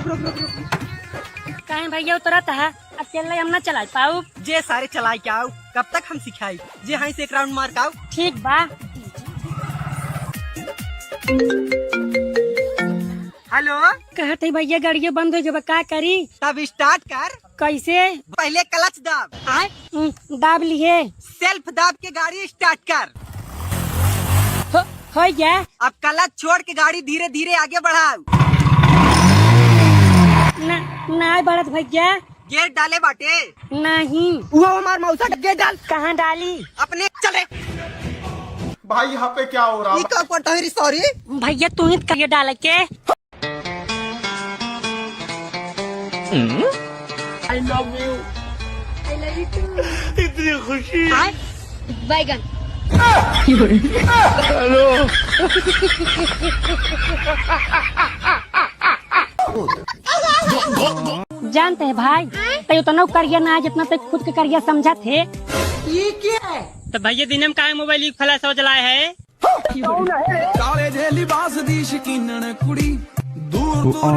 कहीं भैया उतरत है अकेले हम न चला पाऊ। जे सारे चलाए क्या आओ, कब तक हम सिखाई जे हाँ से एक राउंड मार का आओ। ठीक बा। हेलो कहते भैया गाड़िया बंद हो जब का करी? तब स्टार्ट कर। कैसे? पहले क्लच दाब, दाब लिए। सेल्फ दाब के गाड़ी स्टार्ट कर। हो गया। अब क्लच छोड़ के गाड़ी धीरे धीरे आगे बढ़ाओ। नहीं बढ़त भैया। गेट डाले बाटे? नहीं। वो हमार मौसा गेट डाल। कहाँ डाली? अपने चले। भाई यहाँ पे क्या हो रहा है? सॉरी भैया तू ही करिए डाल के। I love you. I love you too. इतनी खुशी। बैगन। हेलो। जानते हैं भाई तो उतना करिए ना जितना तो खुद के करिए समझा थे। ये क्या है? तो भैया दिन में का मोबाइल फ्लैश हो जलाए है। काले जे लिबास दी शकीनन कुड़ी दूर दूर।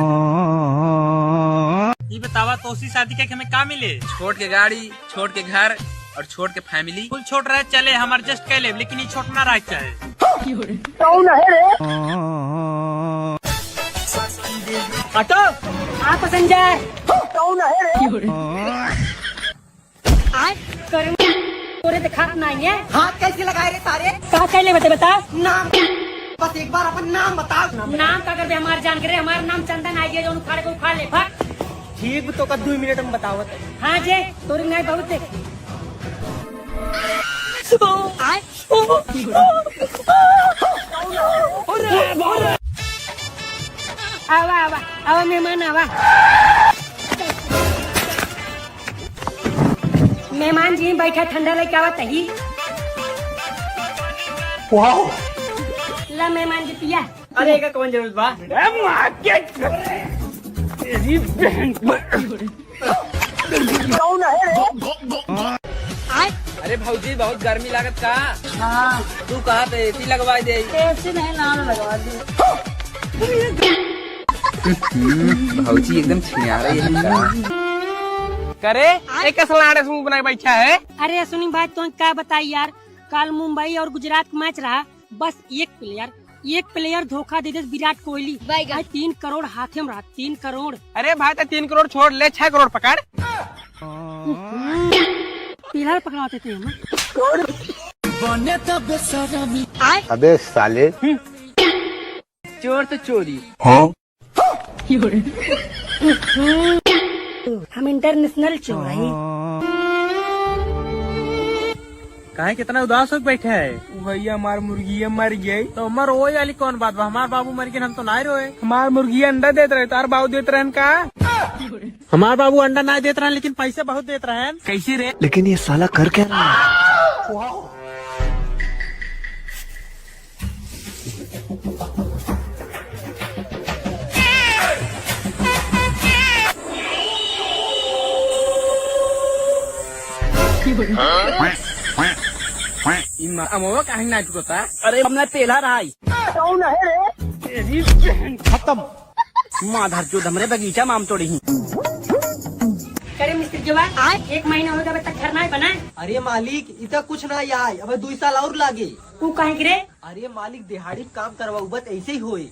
ये बतावा तो उसी शादी के हमें का मिले? छोड़ के गाड़ी, छोड़ के घर और छोड़ के फैमिली। कुल छोट रहे चले हम एडजस्ट कर ले, लेकिन ये छोटना रह चाहे। ऑटो आप पैसेंजर तोरे दिखा नहीं है। हाथ कैसे लगाए रे सारे? कहा कैले बता नाम बस एक बार अपन नाम बताओ। नाम का कर दे हमारे जान करे। हमारा नाम चंदन आई जो उखाड़ को उखाड़ ले फट। ठीक तो का 2 मिनट में बताओ। हाँ जे तोरी नहीं बहुत देख। आवा आवा आवा मेहमान आवा। मेहमान जी बैठा ठंडा लेके आवा तही। वाओ। ला मेहमान जी पिया। अरे का कौन जरूरत बा? अरे भाऊजी बहुत गर्मी लागत का? हाँ। तू कहा तो एसी लगवा दे। ऐसे नहीं नाम लगवा दे। भाऊजी एकदम छिया रही है का? करे एक सलाड मुंह बना बैठा है। अरे सुनी भाई तो क्या बताई यार, कल मुंबई और गुजरात का मैच रहा। बस एक प्लेयर धोखा दे दे विराट कोहली। 3 करोड़ हाथे में रहा। 3 करोड़। अरे भाई तो 3 करोड़ छोड़ ले, 6 करोड़ पकड़। पिलर पकड़ाते थे हम। अबे साले। चोर तो चोरी। हम इंटरनेशनल चोर है। काहे कितना उदास हो बैठे है? भैया हमार मुर्गी मर गई। तो मर वो वाली कौन बात बा? हमार बाबू मर गए हम तो ना रोए। हमार मुर्गी अंडा देते रहे, तार बाबू देते रहन का? हमार बाबू अंडा ना देते रहे लेकिन पैसे बहुत देते रहे। कैसे रे? लेकिन ये साला कर क्या रहा है? अमवा काहे ना चुकता? अरे हमने तेला रहा खत्म। माधर जो हमरे बगीचा माम तोड़ी। करे मिस्त्री जवान 1 महीना हो गया तक घर नहीं बना। अरे मालिक इतना कुछ ना आए, अब 2 साल और लागे। तू कहीं गिरे? अरे मालिक दिहाड़ी काम करवाऊ बस ऐसे ही होए।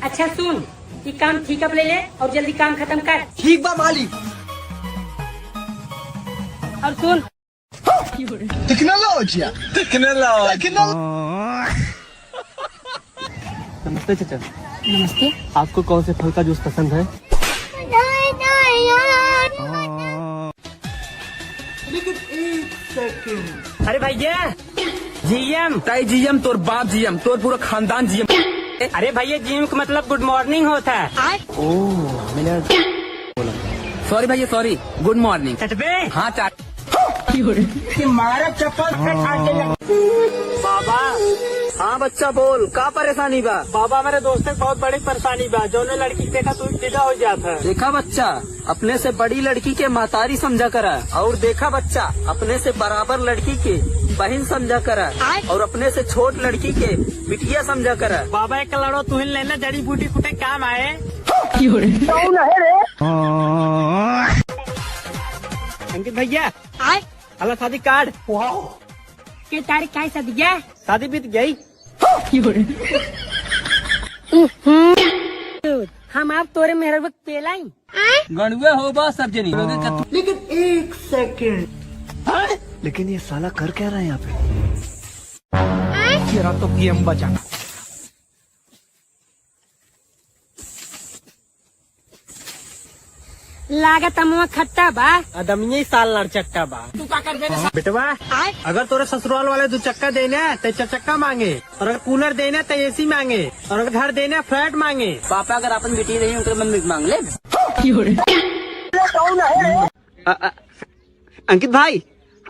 अच्छा सुन, ये काम ठीक अब ले ले और जल्दी काम खत्म कर। ठीक बा मालिक। और सुन टेक्नोलॉजिया। नमस्ते चाचा। नमस्ते। आपको कौन से फल का जूस पसंद है? अरे भैया जीएम। जीएम तोर बाप जीएम, तोर पूरा खानदान जीएम। अरे भैया जीएम का मतलब गुड मॉर्निंग होता है। सॉरी भैया सॉरी, गुड मॉर्निंग। चटबे हाँ चाट। मारा चप्पल बाबा। हाँ बच्चा बोल, का परेशानी बा? बाबा मेरे दोस्त के बहुत बड़ी परेशानी बा। जो ने लड़की देखा तू सीधा हो जाता है। देखा बच्चा, अपने से बड़ी लड़की के महतारी समझा करा। और देखा बच्चा, अपने से बराबर लड़की के बहन समझा करा। और अपने से छोट लड़की के बिटिया समझा करा। बाबा एक लड़ो तू लेना जड़ी बूटी कुटे काम आए। भैया आए अल्लाह शादी कार्ड के तारीख का शादी गया शादी बीत गई। हम आप तोरे मेहर वक्त पेलाई गणुए हो बा सब जनी। लेकिन ये साला कर क्या रहा है यहाँ पे? तेरा तो गेम बचा। लागत अमुआ खट्टा बा अदमिये साल लड़चक्का बा। तू का कर दे बेटवा आए अगर तोरे ससुराल वाले 2 चक्का देना तो चक्का मांगे, और अगर कूलर देना तो एसी मांगे, और अगर घर देना फ्लैट मांगे। पापा अगर अपन बेटी नहीं उनके मन में मांग ले। अंकित भाई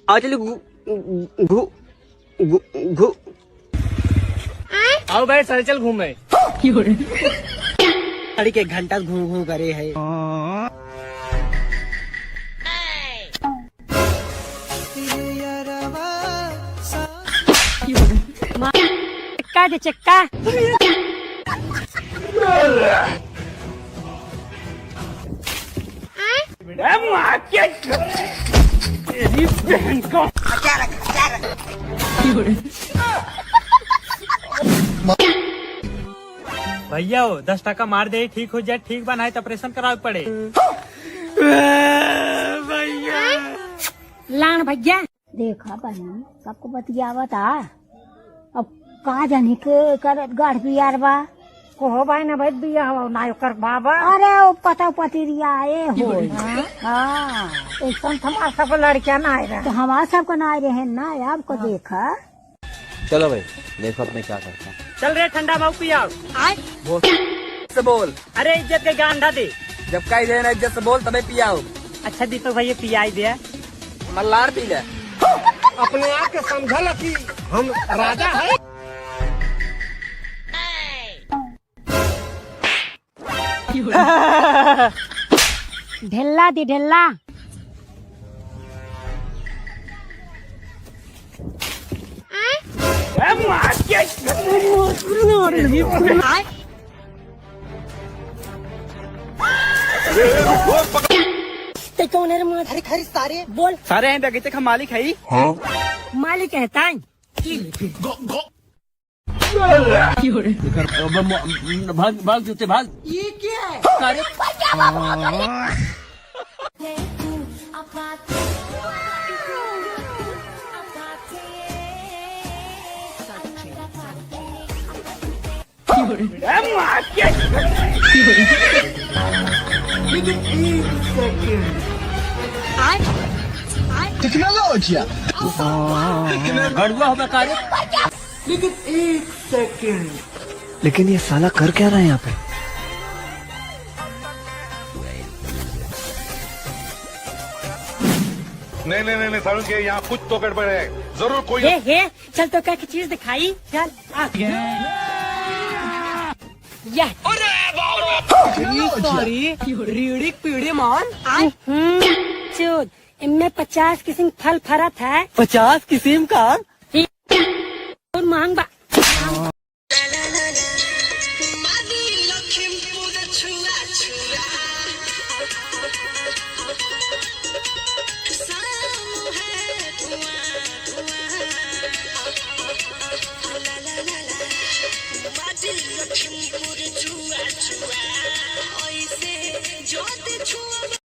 आओ चलो घू आओ भाई चल घूमे। गाड़ी के घंटा घूम करे है। चक्का दे चक्का भैया 10 टका मार दे ठीक हो जाए, ठीक बनाए तो ऑपरेशन करावे पड़े। लान भैया देखा बहन सबको बतियावा था। अब कहा जाने के कर गाढ़ बियार बा कोहो भाई ना भाई बिया हो ना कर बाबा अरे वो पता पतिरिया आए हो। हाँ एक हमारा सब लड़कियां ना आए रहे तो हमारा सबको ना आए रहे ना आपको देखा। चलो भाई देखो अब मैं क्या करता हूँ। चल रे ठंडा भाव पियाओ। आए से बोल, अरे इज्जत के गांधा दे। जब कहीं देना इज्जत से बोल तबे पियाओ। अच्छा दीपक भैया पियाई दे। मल्लार पी ले। अपने आप के समझल कि हम राजा है। ढेला दी ढेला आए ते कौन है रे माँ? अरे खरी सारे बोल सारे हैं बगीचे का मालिक है। मालिक कहता है भाग जूते भाग। ये क्या है? टेक्नोलॉजी गड़ुआ हो बेकार। लेकिन ये साला कर क्या रहा है यहाँ पे? नहीं सारुण के यहाँ कुछ तो गड़बड़ है, जरूर कोई। हे चल तो क्या की चीज दिखाई चल आ यह रीढ़ी पीढ़ी मान चूत इनमें 50 किस्म फल फरत है। 50 किस्म का और मांग बा